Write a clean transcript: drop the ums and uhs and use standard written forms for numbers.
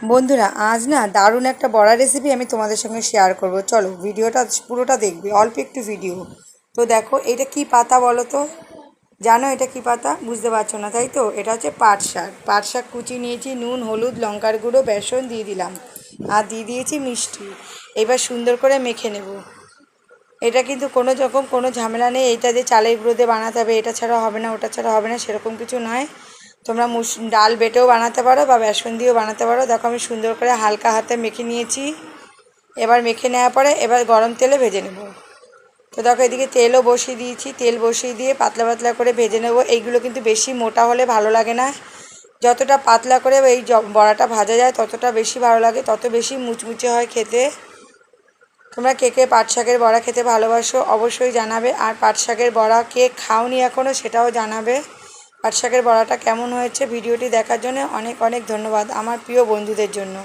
বন্ধুরা আজ না দারুণ একটা বড়া রেসিপি আমি তোমাদের সঙ্গে শেয়ার করব। চলো ভিডিওটা পুরোটা দেখবে, অল্প একটু ভিডিও। তো দেখো এটা কি পাতা বলো তো? জানো এটা কি পাতা? বুঝতে পারছো না তাই তো? এটা হচ্ছে পাট শাক। পাট শাক কুচি নিয়েছি, নুন হলুদ লঙ্কার গুঁড়ো বেসন দিয়ে দিলাম, আর দিয়ে দিয়েছি মিষ্টি। এবার সুন্দর করে মেখে নেব। এটা কিন্তু কোনো ঝামেলা নেই, এটা যে চালের গুঁড়ো দিয়ে বানাতে হবে, এটা ছাড়া হবে না ওটা ছাড়া হবে না সেরকম কিছু নয়। তোমরা ডাল বেটেও বানাতে পারো বা বেসন দিয়েও বানাতে পারো। দেখো আমি সুন্দর করে হালকা হাতে মেখে নিয়েছি। এবার মেখে নেওয়ার পরে এবার গরম তেলে ভেজে নেব। তো দেখো এদিকে তেলও বসিয়ে দিয়েছি, তেল বসিয়ে দিয়ে পাতলা পাতলা করে ভেজে নেব। এইগুলো কিন্তু বেশি মোটা হলে ভালো লাগে না, যতটা পাতলা করে এই বড়াটা ভাজা যায় ততটা বেশি ভালো লাগে, তত বেশি মুচমুচে হয় খেতে। তোমরা কে কে পাট শাকের বড়া খেতে ভালোবাসো অবশ্যই জানাবে, আর পাট শাকের বড়া কে খাওনি এখনও সেটাও জানাবে। পাট শাকের বড়াটা কেমন হয়েছে ভিডিওটি দেখার জন্য অনেক অনেক ধন্যবাদ আমার প্রিয় বন্ধুদের জন্য।